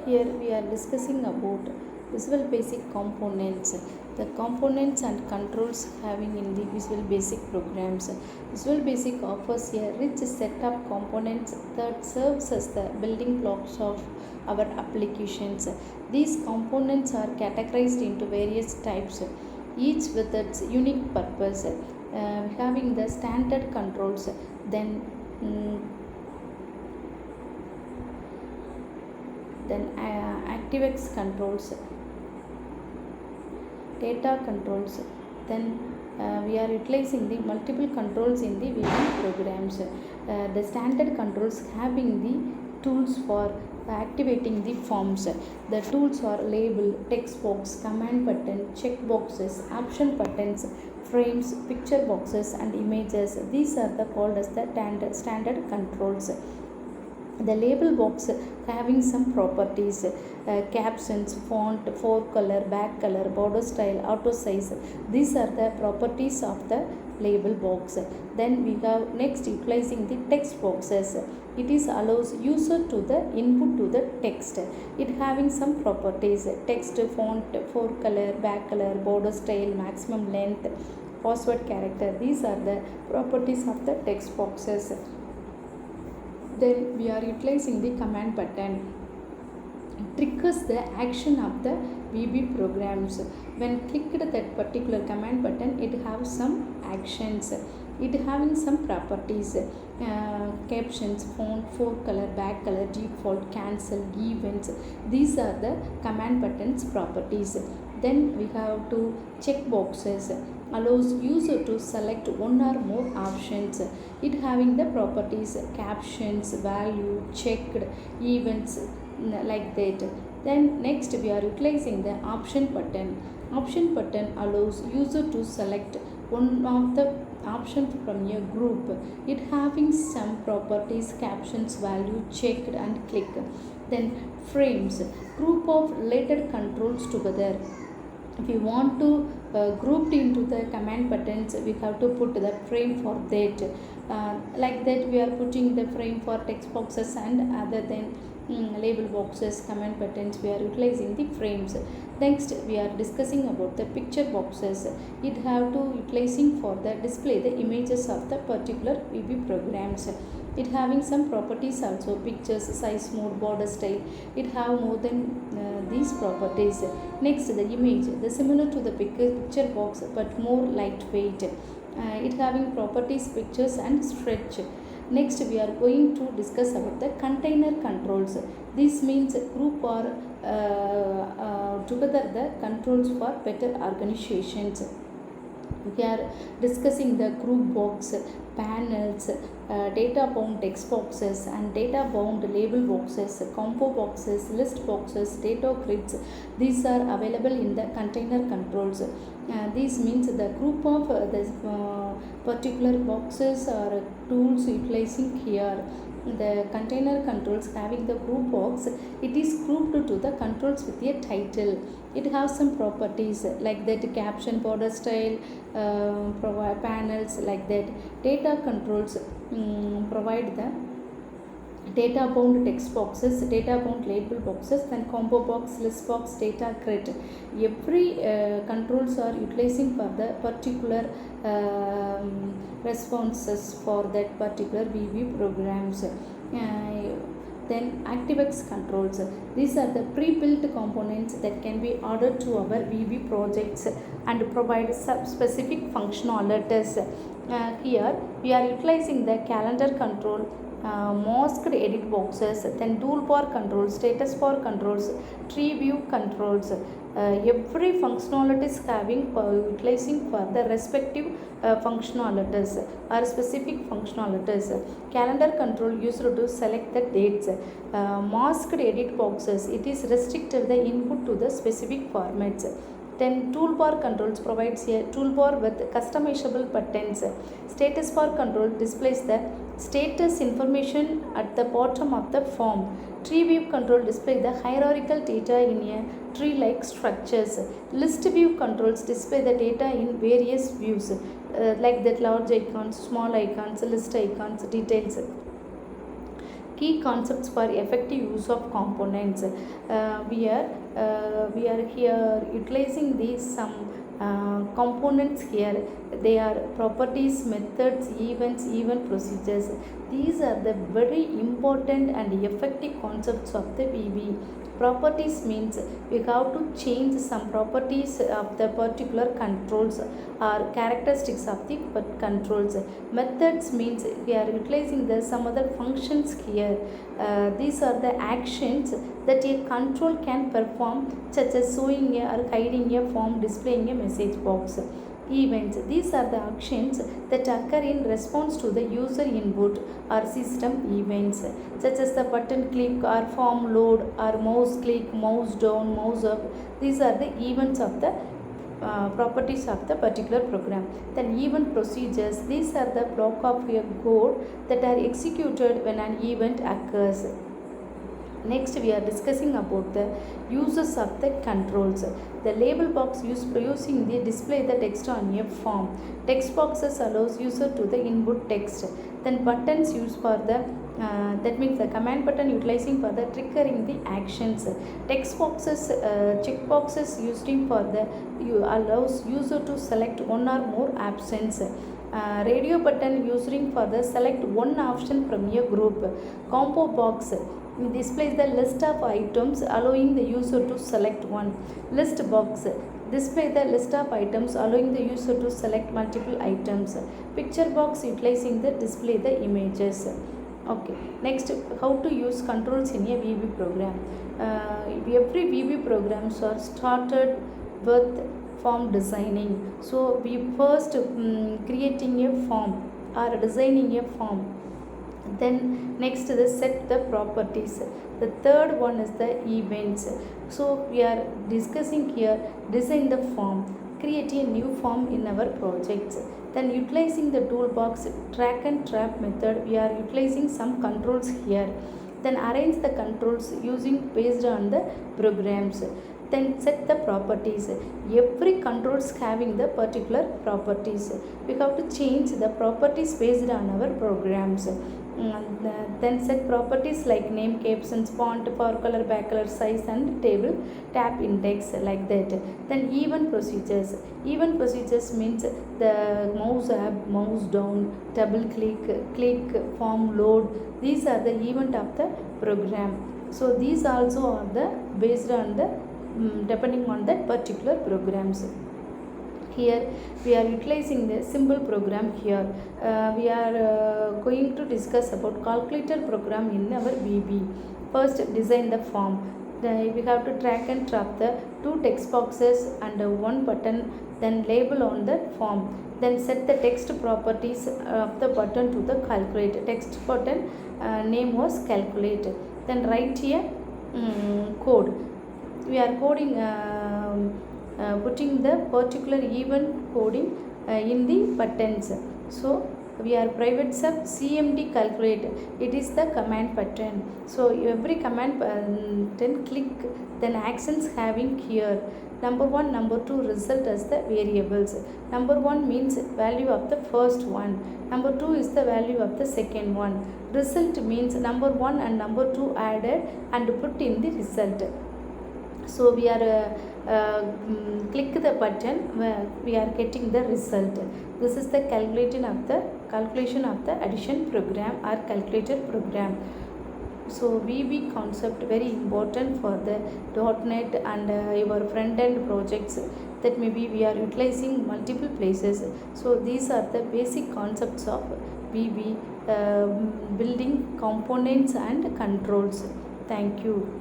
Here we are discussing about Visual Basic components. The components and controls having in the Visual Basic programs. Visual Basic offers a rich set of components that serves as the building blocks of our applications. These components are categorized into various types, each with its unique purpose. Having the standard controls, then mm, ActiveX controls, data controls. Then we are utilizing the multiple controls in the VB programs. The standard controls having the tools for activating the forms. The tools are label, text box, command button, check boxes, option buttons, frames, picture boxes and images. These are the called as the standard controls. The label box having some properties, captions, font, forecolor, back color, border style, auto size. These are the properties of the label box. Then we have next utilizing the text boxes. It is allows user to the input to the text. It having some properties, text, font, forecolor, back color, border style, maximum length, password character. These are the properties of the text boxes. Then we are utilizing the command button. It triggers the action of the VB programs. When clicked that particular command button, it have some actions. It having some properties, captions, font, forecolor, back color, default, cancel, events. These are the command buttons properties. Then we have to check boxes, allows user to select one or more options. It having the properties, captions, value, checked, events, like that. Then next we are utilizing the option button. Option button allows user to select one of the options from a group. It having some properties, captions, value, checked and click. Then frames, group of related controls together. If you want to grouped into the command buttons, we have to put the frame for that. Like that we are putting the frame for text boxes and other than label boxes, command buttons, we are utilizing the frames. Next we are discussing about the picture boxes. It have to utilizing for the display the images of the particular VB programs. It having some properties also, pictures, size, mode, border style. It have more than these properties. Next the image, the similar to the picture box but more lightweight. It having properties, pictures and stretch. Next we are going to discuss about the container controls. This means group or together the controls for better organizations. We are discussing the group box, panels, data bound text boxes and data bound label boxes, combo boxes, list boxes, data grids. These are available in the container controls. This means the group of particular boxes or tools utilizing here. The container controls having the group box, it is grouped to the controls with a title. It has some properties like that, caption, border style, provide panels, like that. Data controls provide the data bound text boxes, data bound label boxes, then combo box, list box, data grid. Every controls are utilizing for the particular responses for that particular VB programs. Then ActiveX controls. These are the pre-built components that can be ordered to our VB projects and provide specific functionalities. Here we are utilizing the calendar control, masked edit boxes, then toolbar controls, status bar controls, tree view controls. Every functionalities having utilizing for the respective functionalities or specific functionalities. Calendar control used to select the dates. Masked edit boxes, it is restricted the input to the specific formats. Then toolbar controls provides a toolbar with customizable buttons. Status bar control displays the status information at the bottom of the form. Tree view control displays the hierarchical data in a tree-like structures. List view controls display the data in various views, like that large icons, small icons, list icons, details. Key concepts for effective use of components. We are here utilizing these some components here. They are properties, methods, events, event procedures. These are the very important and effective concepts of the VB. Properties means we have to change some properties of the particular controls or characteristics of the controls. Methods means we are utilizing the some other functions here. These are the actions that a control can perform, such as showing or hiding a form, displaying a message box. Events. These are the actions that occur in response to the user input or system events, such as the button click or form load or mouse click, mouse down, mouse up. These are the events of the properties of the particular program. Then event procedures. These are the block of a code that are executed when an event occurs. Next, we are discussing about the uses of the controls. The label box using the display the text on a form. Text boxes allows user to the input text. Then buttons used for the that means the command button utilizing for the triggering the actions. Text boxes, check boxes used for the allows user to select one or more options. Radio button using for the select one option from a group. Combo box displays the list of items allowing the user to select one. List box display the list of items allowing the user to select multiple items. Picture box utilizing the display the images. Okay, next, how to use controls in a VB program. Every VB programs are started with form designing. So we first creating a form or designing a form. Then next the set the properties. The third one is the events. So we are discussing here design the form, create a new form in our projects. Then utilizing the toolbox drag and drop method, we are utilizing some controls here. Then arrange the controls using based on the programs. Then set the properties. Every controls having the particular properties. We have to change the properties based on our programs. Then set properties like name, captions, font, far color, back color, size and table tab index, like that. Then event procedures. Event procedures means the mouse up, mouse down, double click, form load. These are the event of the program. So these also are the based on the depending on that particular programs. Here we are utilizing the symbol program here. We are going to discuss about calculator program in our VB. First, design the form. We have to drag and drop the two text boxes and one button, then label on the form. Then set the text properties of the button to the calculate. Text button name was calculate. Then write here code. We are coding putting the particular event coding in the buttons. So we are private sub cmd calculate. It is the command pattern. So every command then click, then actions having here. Number 1, number 2 result as the variables. Number 1 means value of the first one. Number 2 is the value of the second one. Result means number 1 and number 2 added and put in the result. So we are click the button where we are getting the result. This is the calculation of the addition program or calculator program. So VB concept very important for the .NET and your front end projects, that maybe we are utilizing multiple places. So these are the basic concepts of VB, building components and controls. Thank you.